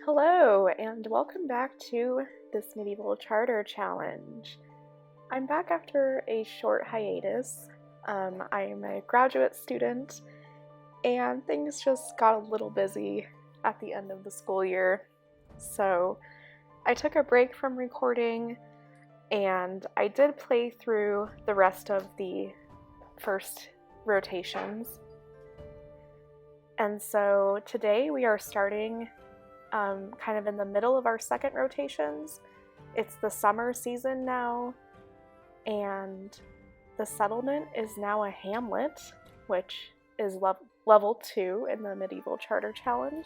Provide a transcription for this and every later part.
Hello, and welcome back to this Medieval Charter Challenge. I'm back after a short hiatus. I'm a graduate student, and things just got a little busy at the end of the school year. So I took a break from recording, and I did play through the rest of the first rotations. And so today we are starting kind of in the middle of our second rotations. It's the summer season now, and the settlement is now a hamlet, which is level 2 in the Medieval Charter Challenge.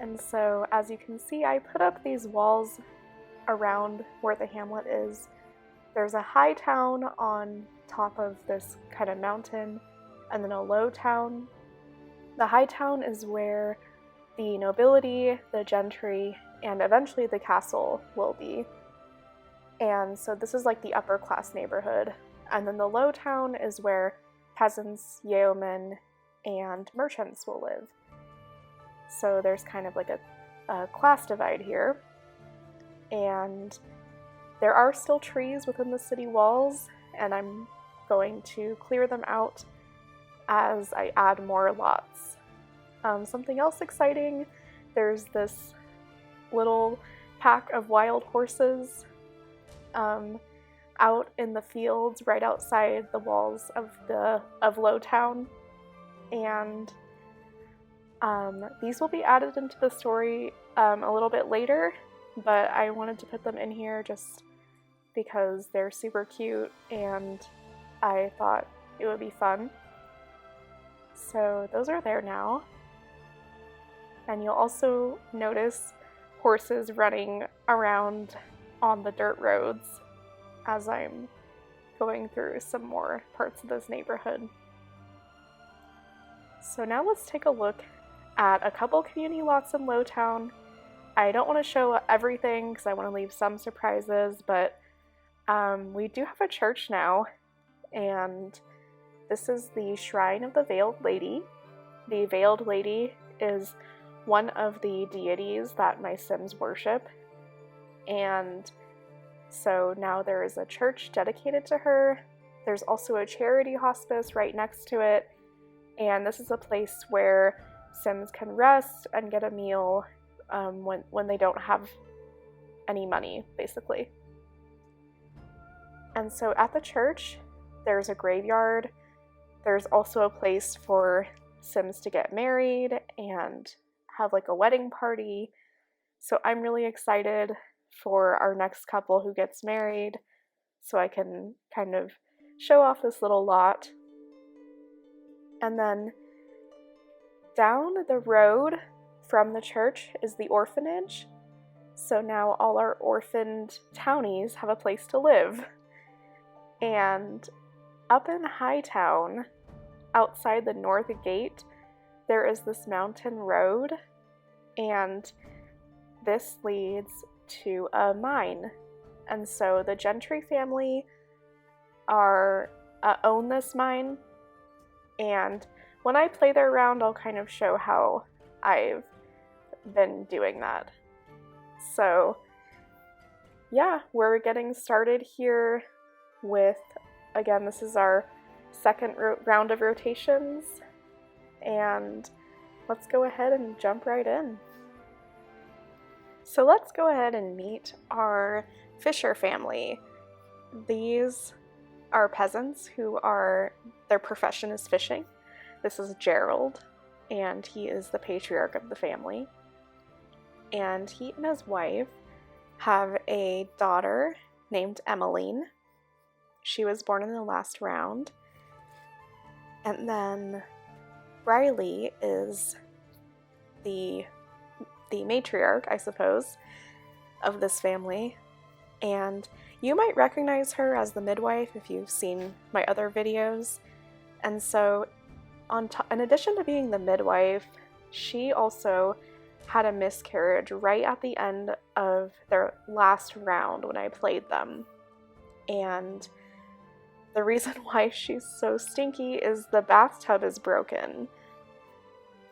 And so, as you can see, I put up these walls around where the hamlet is. There's a high town on top of this kind of mountain, and then a low town. The high town is where the nobility, the gentry, and eventually the castle will be. And so this is like the upper class neighborhood. And then the low town is where peasants, yeomen, and merchants will live. So there's kind of like a class divide here. And there are still trees within the city walls, and I'm going to clear them out as I add more lots. Something else exciting, there's this little pack of wild horses out in the fields right outside the walls of Lowtown, and these will be added into the story a little bit later, but I wanted to put them in here just because they're super cute and I thought it would be fun. So those are there now. And you'll also notice horses running around on the dirt roads as I'm going through some more parts of this neighborhood. So now let's take a look at a couple community lots in Lowtown. I don't want to show everything because I want to leave some surprises, but we do have a church now, and this is the Shrine of the Veiled Lady. The Veiled Lady is one of the deities that my Sims worship, and so now there is a church dedicated to her. There's also a charity hospice right next to it, and this is a place where Sims can rest and get a meal when they don't have any money, basically. And so at the church, there's a graveyard. There's also a place for Sims to get married and have like a wedding party. So I'm really excited for our next couple who gets married, so I can kind of show off this little lot. And then down the road from the church is the orphanage. So now all our orphaned townies have a place to live. And up in Hightown, outside the north gate, there is this mountain road, and this leads to a mine. And so the Gentry family own this mine, and when I play there around, I'll kind of show how I've been doing that. So yeah, we're getting started here with, again, this is our second round of rotations, and let's go ahead and jump right in. So let's go ahead and meet our Fisher family. These are peasants who their profession is fishing. This is Gerald, and he is the patriarch of the family. And he and his wife have a daughter named Emeline. She was born in the last round. And then Brylee is the matriarch, I suppose, of this family. And you might recognize her as the midwife if you've seen my other videos. And so, in addition to being the midwife, she also had a miscarriage right at the end of their last round when I played them. And the reason why she's so stinky is the bathtub is broken.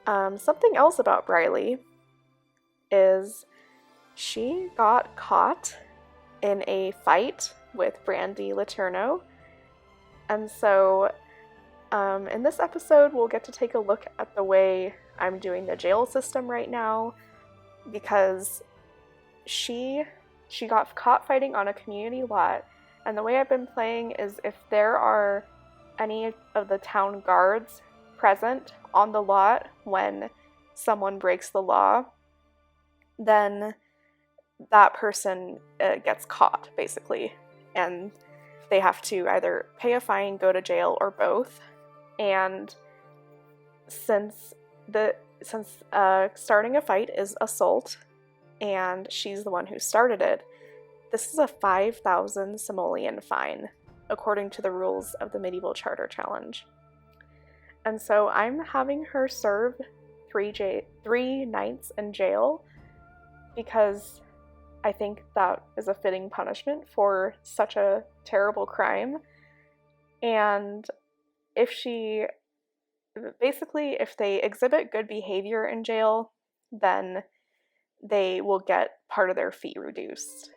Something else about Brylee is she got caught in a fight with Brandy Letourneau. And so in this episode, we'll get to take a look at the way I'm doing the jail system right now, because she got caught fighting on a community lot, and the way I've been playing is if there are any of the town guards present on the lot when someone breaks the law, then that person gets caught, basically, and they have to either pay a fine, go to jail, or both. And since starting a fight is assault, and she's the one who started it, this is a 5,000 simoleon fine, according to the rules of the Medieval Charter Challenge. And so I'm having her serve 3 nights in jail, because I think that is a fitting punishment for such a terrible crime. And if they exhibit good behavior in jail, then they will get part of their fee reduced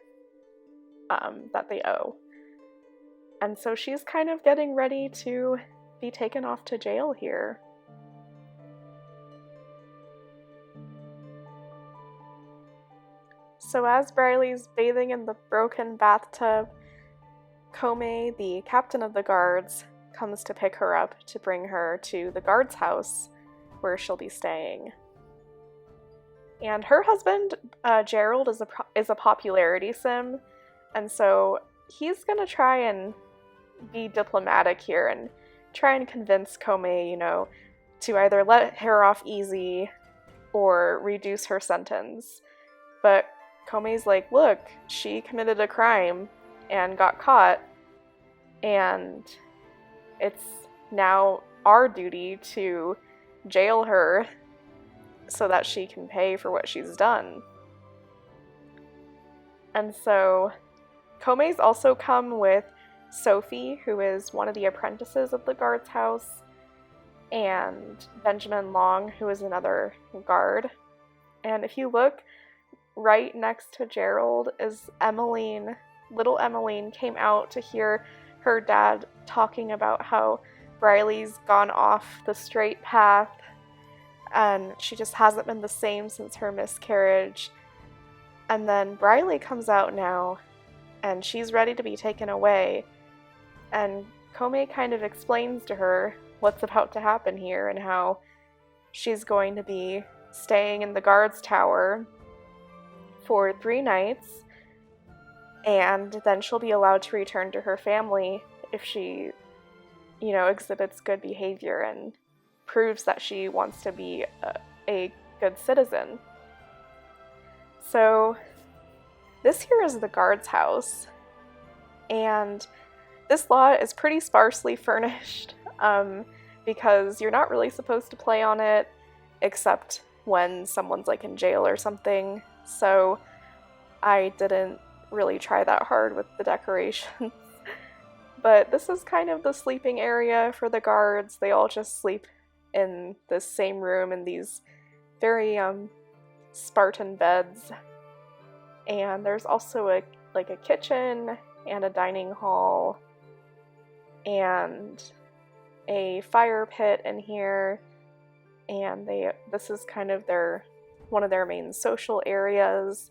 that they owe. And so she's kind of getting ready to be taken off to jail here. So as Brylee's bathing in the broken bathtub, Cellmate, the captain of the guards, comes to pick her up to bring her to the guard's house where she'll be staying. And her husband, Gerald, is a popularity sim, and so he's gonna try and be diplomatic here and try and convince Cellmate, to either let her off easy or reduce her sentence. But Cellmate's like, look, she committed a crime and got caught, and it's now our duty to jail her so that she can pay for what she's done. And so Cellmate's also come with Sophie, who is one of the apprentices of the guard's house, and Benjamin Long, who is another guard. And if you look, right next to Gerald is Emeline. Little Emeline came out to hear her dad talking about how Brylee's gone off the straight path, and she just hasn't been the same since her miscarriage. And then Brylee comes out now, and she's ready to be taken away. And Cellmate kind of explains to her what's about to happen here and how she's going to be staying in the guard's tower for 3 nights, and then she'll be allowed to return to her family if she, exhibits good behavior and proves that she wants to be a good citizen. So this here is the guard's house, and this lot is pretty sparsely furnished because you're not really supposed to play on it except when someone's like in jail or something. So I didn't really try that hard with the decorations. But this is kind of the sleeping area for the guards. They all just sleep in the same room in these very Spartan beds. And there's also a kitchen and a dining hall and a fire pit in here. And this is kind of one of their main social areas.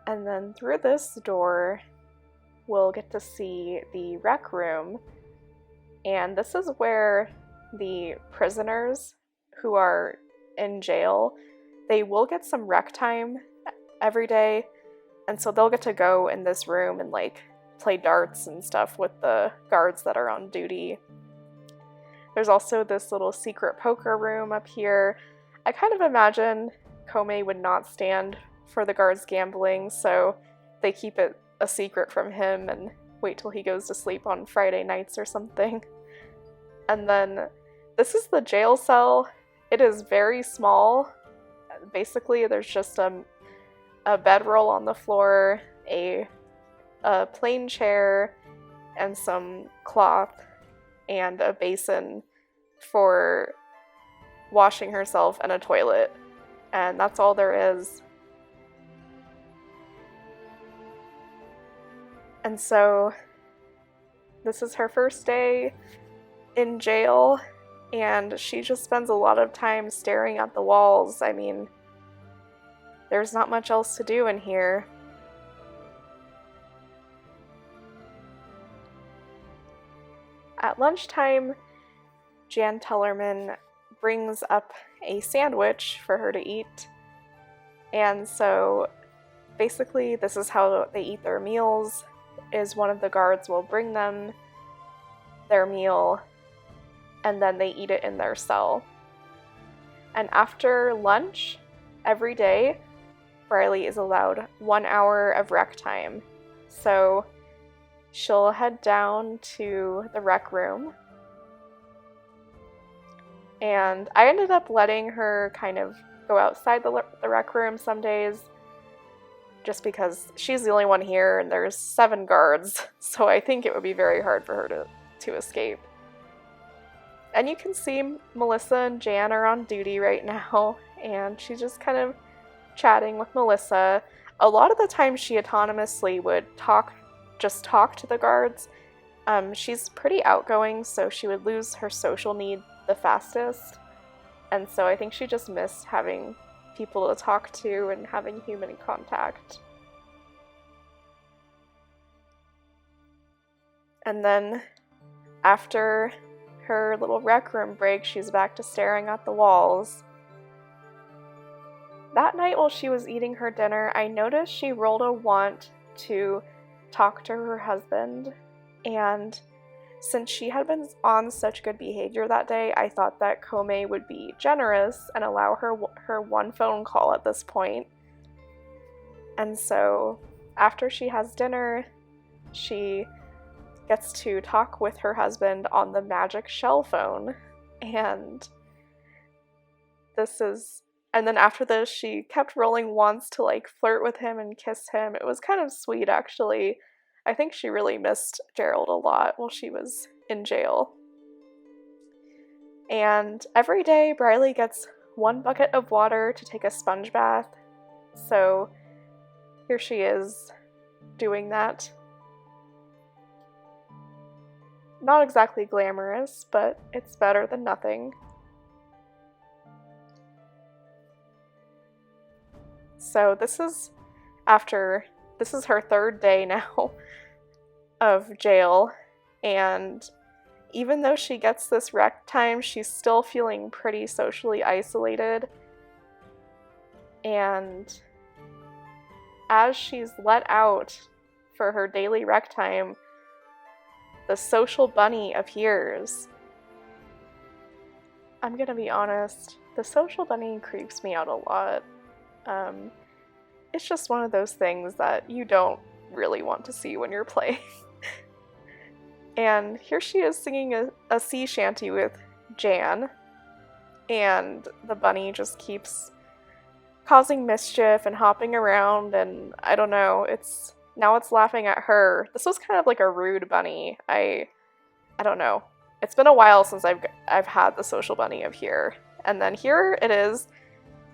And then through this door, we'll get to see the rec room. And this is where the prisoners who are in jail, they will get some rec time every day. And so they'll get to go in this room and play darts and stuff with the guards that are on duty. There's also this little secret poker room up here. I kind of imagine Cellmate would not stand for the guards gambling, so they keep it a secret from him and wait till he goes to sleep on Friday nights or something. And then this is the jail cell. It is very small. Basically, there's just a bedroll on the floor, a plain chair, and some cloth, and a basin for washing herself in a toilet, and that's all there is. And so this is her first day in jail, and she just spends a lot of time staring at the walls. I mean, there's not much else to do in here. At lunchtime, Jan Tellerman brings up a sandwich for her to eat. And so basically this is how they eat their meals, is one of the guards will bring them their meal and then they eat it in their cell. And after lunch, every day, Brylee is allowed 1 hour of rec time. So she'll head down to the rec room. And I ended up letting her kind of go outside the rec room some days, just because she's the only one here and there's 7 guards, so I think it would be very hard for her to escape. And you can see Melissa and Jan are on duty right now, and she's just kind of chatting with Melissa. A lot of the time she autonomously would just talk to the guards. She's pretty outgoing, so she would lose her social need the fastest, and so I think she just missed having people to talk to and having human contact. And then after her little rec room break, she's back to staring at the walls. That night while she was eating her dinner, I noticed she rolled a want to talk to her husband, and since she had been on such good behavior that day, I thought that Cellmate would be generous and allow her one phone call at this point. And so after she has dinner, she gets to talk with her husband on the magic shell phone. And then after this, she kept rolling wants to like flirt with him and kiss him. It was kind of sweet, actually. I think she really missed Gerald a lot while she was in jail. And every day, Brylee gets 1 bucket of water to take a sponge bath. So here she is doing that. Not exactly glamorous, but it's better than nothing. So this is her 3rd day now of jail, and even though she gets this rec time, she's still feeling pretty socially isolated. And as she's let out for her daily rec time, the social bunny appears. I'm gonna be honest, the social bunny creeps me out a lot. It's just one of those things that you don't really want to see when you're playing. And here she is singing a sea shanty with Jan, and the bunny just keeps causing mischief and hopping around, and I don't know, it's laughing at her. This was kind of like a rude bunny. I don't know. It's been a while since I've had the social bunny of here. And then here it is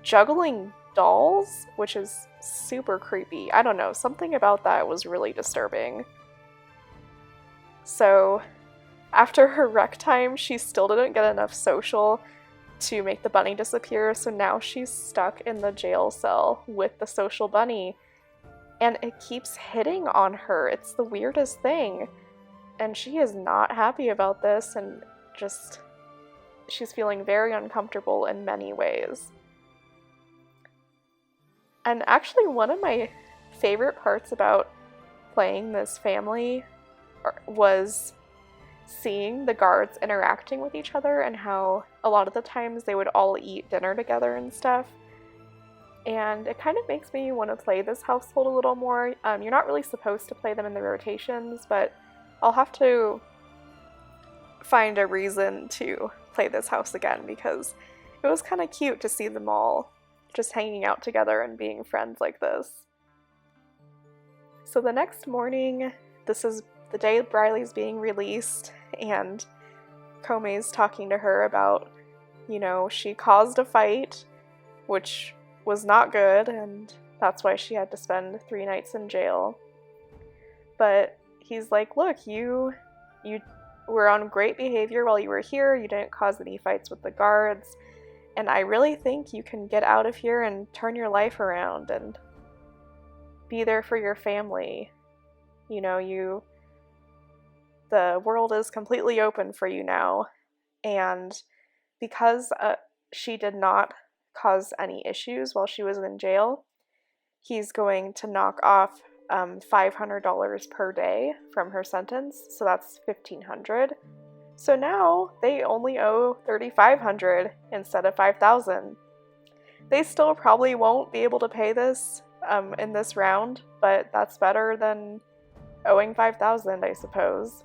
juggling dolls, which is super creepy. I don't know, something about that was really disturbing. So after her rec time, she still didn't get enough social to make the bunny disappear, so now she's stuck in the jail cell with the social bunny, and it keeps hitting on her. It's the weirdest thing, and she is not happy about this, and she's feeling very uncomfortable in many ways. And actually, one of my favorite parts about playing this family was seeing the guards interacting with each other, and how a lot of the times they would all eat dinner together and stuff. And it kind of makes me want to play this household a little more. You're not really supposed to play them in the rotations, but I'll have to find a reason to play this house again, because it was kind of cute to see them all just hanging out together and being friends like this. So the next morning, this is the day Brylee's being released, and Cellmate's talking to her about She caused a fight, which was not good, and that's why she had to spend 3 nights in jail. But he's like, look, you were on great behavior while you were here, you didn't cause any fights with the guards, and I really think you can get out of here and turn your life around and be there for your family. The world is completely open for you now. And because she did not cause any issues while she was in jail, he's going to knock off $500 per day from her sentence, so that's $1,500. So now they only owe $3,500 instead of $5,000. They still probably won't be able to pay this in this round, but that's better than owing $5,000, I suppose.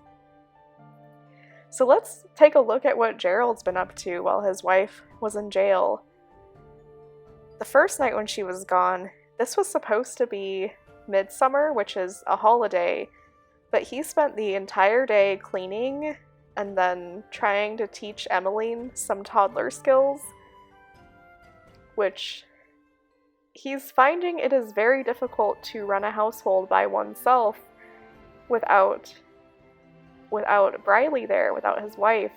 So let's take a look at what Gerald's been up to while his wife was in jail. The first night when she was gone, this was supposed to be midsummer, which is a holiday, but he spent the entire day cleaning and then trying to teach Emeline some toddler skills, which he's finding it is very difficult to run a household by oneself without Brylee there, without his wife,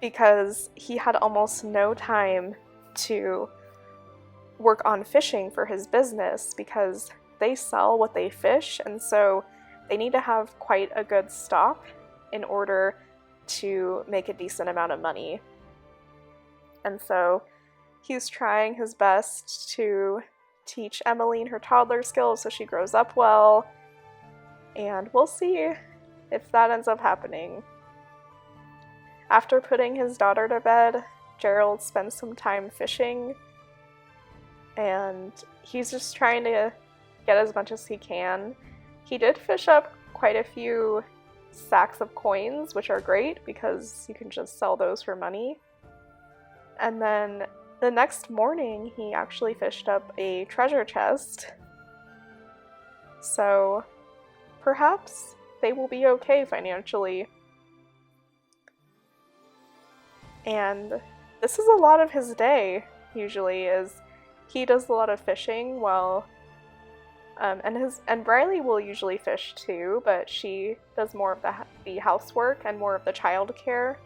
because he had almost no time to work on fishing for his business because they sell what they fish, and so they need to have quite a good stock in order to make a decent amount of money. And so he's trying his best to teach Emeline her toddler skills so she grows up well, and we'll see if that ends up happening. After putting his daughter to bed, Gerald spends some time fishing, and he's just trying to get as much as he can. He did fish up quite a few sacks of coins, which are great because you can just sell those for money. And then the next morning, he actually fished up a treasure chest. So perhaps they will be okay financially. And this is a lot of his day, usually, is he does a lot of fishing while and Brylee will usually fish too, but she does more of the housework and more of the childcare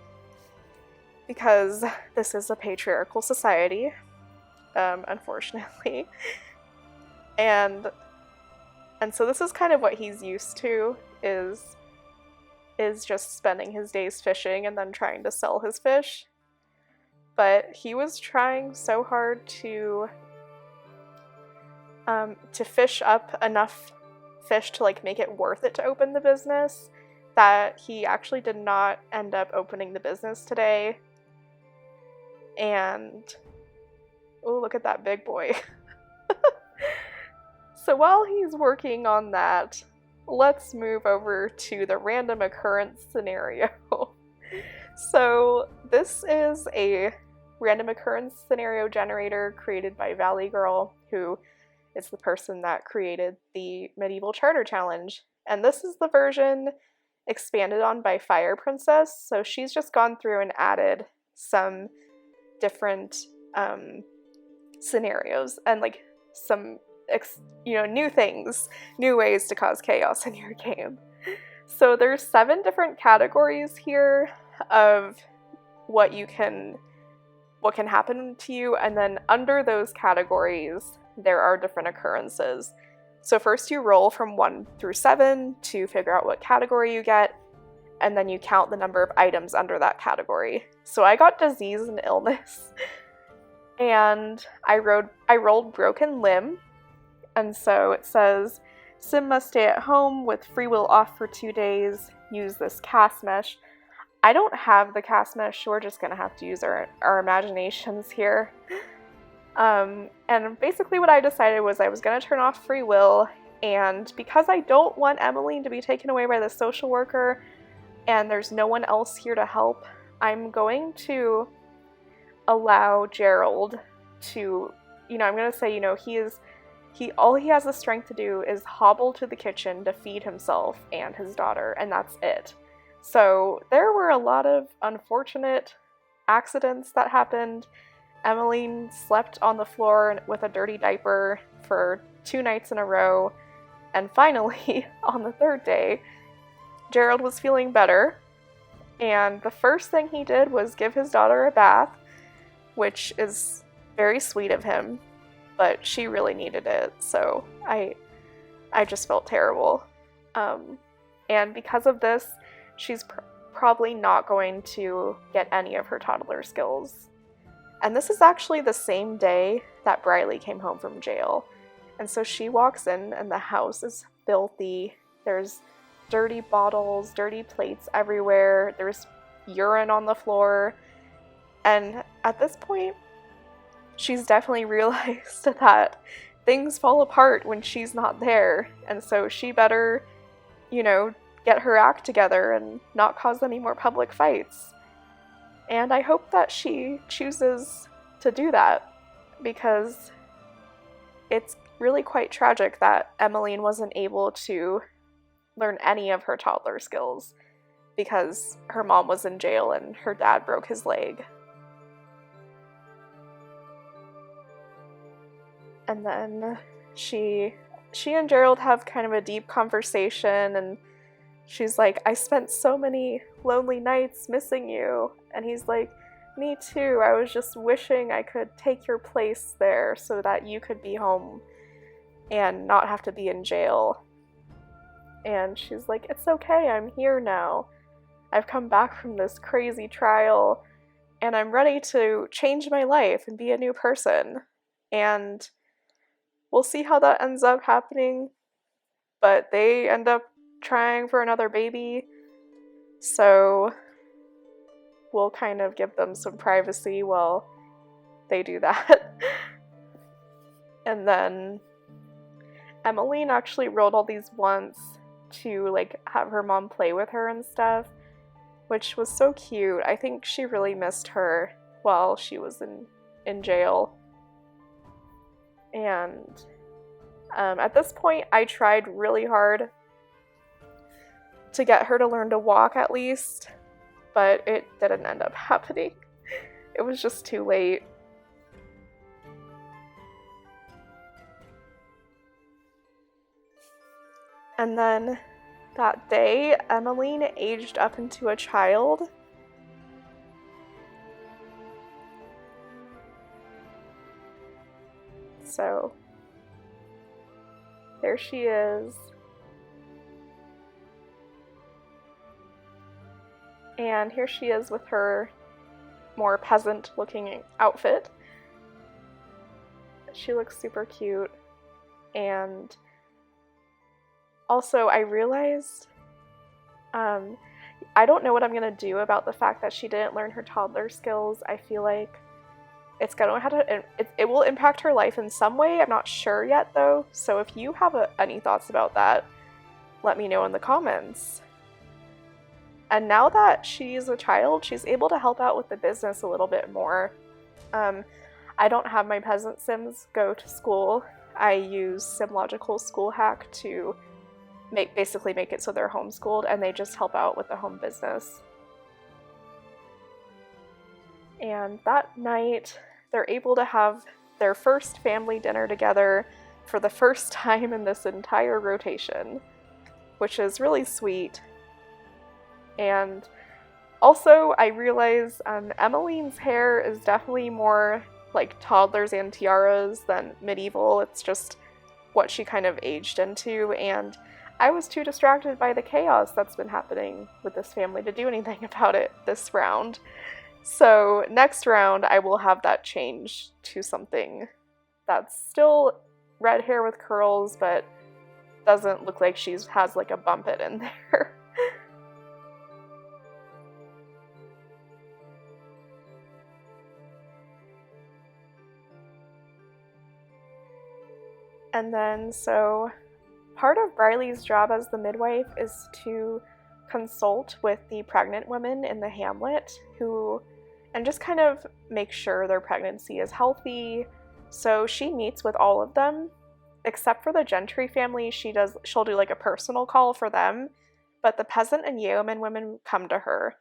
because this is a patriarchal society, unfortunately. And so this is kind of what he's used to, is just spending his days fishing and then trying to sell his fish. But he was trying so hard to fish up enough fish to make it worth it to open the business that he actually did not end up opening the business today. And oh, look at that big boy. So while he's working on that, let's move over to the random occurrence scenario. So this is a random occurrence scenario generator created by Valley Girl, who is the person that created the Medieval Charter Challenge. And this is the version expanded on by Fire Princess, so she's just gone through and added some different scenarios and some new things, new ways to cause chaos in your game. So there's 7 different categories here of what can happen to you, and then under those categories there are different occurrences. So first you roll from 1 through 7 to figure out what category you get, and then you count the number of items under that category. So I got disease and illness, and I rolled broken limb, and so it says, Sim must stay at home with free will off for 2 days, use this cast mesh. I don't have the cast mesh, so we're just gonna have to use our imaginations here. And basically what I decided was I was gonna turn off free will, and because I don't want Emeline to be taken away by the social worker, and there's no one else here to help, I'm going to allow Gerald to, I'm gonna say, all he has the strength to do is hobble to the kitchen to feed himself and his daughter, and that's it. So there were a lot of unfortunate accidents that happened. Emeline slept on the floor with a dirty diaper for 2 nights in a row, and finally, on the 3rd day, Gerald was feeling better, and the first thing he did was give his daughter a bath, which is very sweet of him, but she really needed it, so I just felt terrible. And because of this, she's probably not going to get any of her toddler skills. And this is actually the same day that Brylee came home from jail. And so she walks in and the house is filthy. There's dirty bottles, dirty plates everywhere. There's urine on the floor. And at this point, she's definitely realized that things fall apart when she's not there. And so she better, get her act together and not cause any more public fights. And I hope that she chooses to do that, because it's really quite tragic that Emeline wasn't able to learn any of her toddler skills because her mom was in jail and her dad broke his leg. And then she and Gerald have kind of a deep conversation, and she's like, I spent so many lonely nights missing you. And he's like, me too. I was just wishing I could take your place there so that you could be home and not have to be in jail. And she's like, it's okay. I'm here now. I've come back from this crazy trial and I'm ready to change my life and be a new person. And we'll see how that ends up happening. But they end up trying for another baby. So we'll kind of give them some privacy while they do that. And then Emeline actually rolled all these once to have her mom play with her and stuff, which was so cute. I think she really missed her while she was in jail. And at this point, I tried really hard to get her to learn to walk at least, but it didn't end up happening. It was just too late. And then that day, Emeline aged up into a child. So there she is. And here she is with her more peasant-looking outfit. She looks super cute. And also, I realized, I don't know what I'm gonna do about the fact that she didn't learn her toddler skills. I feel like it will impact her life in some way. I'm not sure yet, though. So if you have any thoughts about that, let me know in the comments. And now that she's a child, she's able to help out with the business a little bit more. I don't have my peasant sims go to school. I use SimLogical School Hack to basically make it so they're homeschooled, and they just help out with the home business. And that night, they're able to have their first family dinner together for the first time in this entire rotation, which is really sweet. And also, I realize Emeline's hair is definitely more like toddlers and tiaras than medieval. It's just what she kind of aged into, and I was too distracted by the chaos that's been happening with this family to do anything about it this round. So next round, I will have that change to something that's still red hair with curls, but doesn't look like she has a bump it in there. And then, so part of Brylee's job as the midwife is to consult with the pregnant women in the hamlet and just kind of make sure their pregnancy is healthy. So she meets with all of them, except for the Gentry family. She'll do a personal call for them, but the peasant and yeoman women come to her,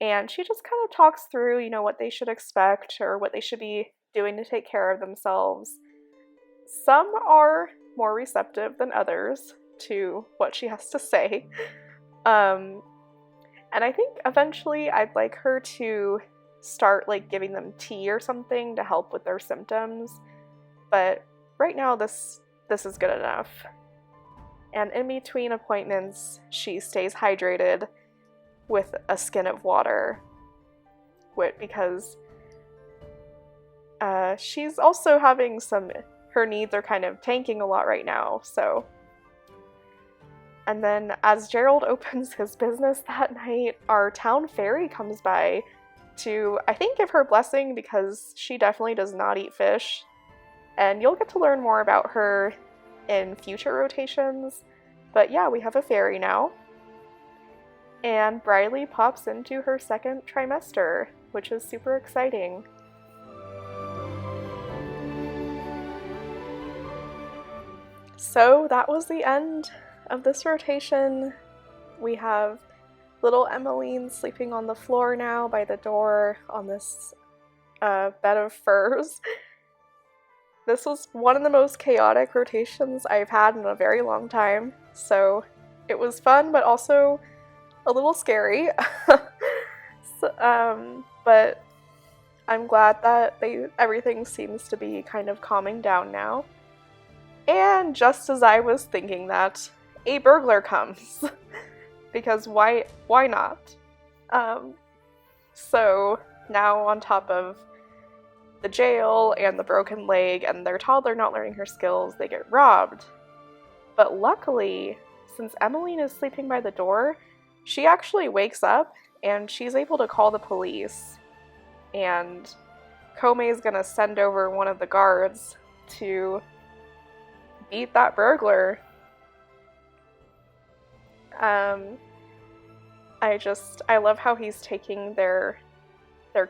and she just kind of talks through, what they should expect or what they should be doing to take care of themselves. Some are more receptive than others to what she has to say. And I think eventually I'd like her to start giving them tea or something to help with their symptoms. But right now this is good enough. And in between appointments, she stays hydrated with a skin of water, because she's also having her needs are kind of tanking a lot right now, so. And then as Gerald opens his business that night, our town fairy comes by to, I think, give her blessing, because she definitely does not eat fish. And you'll get to learn more about her in future rotations. But yeah, we have a fairy now. And Brylee pops into her second trimester, which is super exciting. So that was the end of this rotation. We have little Emeline sleeping on the floor now by the door on this bed of furs. This was one of the most chaotic rotations I've had in a very long time, so it was fun, but also a little scary. But I'm glad that everything seems to be kind of calming down now. And just as I was thinking that, a burglar comes. Because why not? So now on top of the jail and the broken leg and their toddler not learning her skills, they get robbed. But luckily, since Emeline is sleeping by the door, she actually wakes up and she's able to call the police. And Cellmate is gonna send over one of the guards to beat that burglar. I love how he's taking their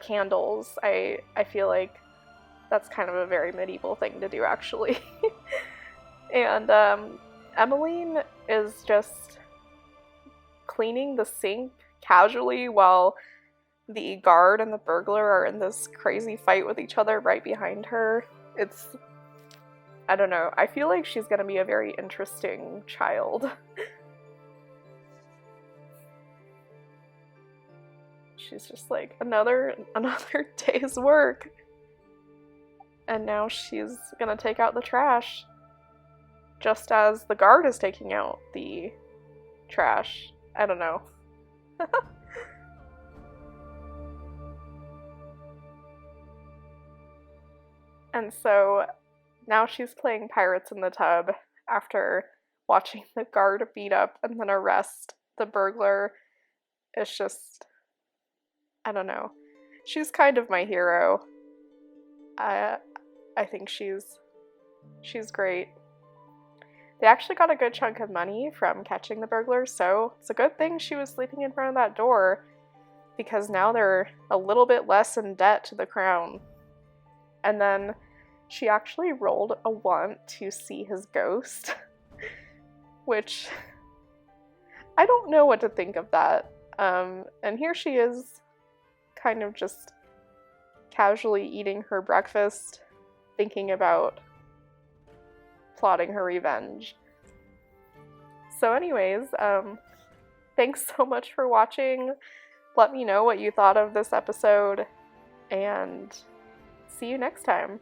candles. I feel like that's kind of a very medieval thing to do, actually. And Emeline is just cleaning the sink casually while the guard and the burglar are in this crazy fight with each other right behind her. I don't know. I feel like she's gonna be a very interesting child. She's just like, another day's work. And now she's gonna take out the trash. Just as the guard is taking out the trash. I don't know. And so now she's playing Pirates in the Tub after watching the guard beat up and then arrest the burglar. It's just, I don't know. She's kind of my hero. I think she's great. They actually got a good chunk of money from catching the burglar, so it's a good thing she was sleeping in front of that door, because now they're a little bit less in debt to the crown. And then she actually rolled a 1 to see his ghost, which I don't know what to think of that. And here she is, kind of just casually eating her breakfast, thinking about plotting her revenge. So anyways, thanks so much for watching. Let me know what you thought of this episode, and see you next time.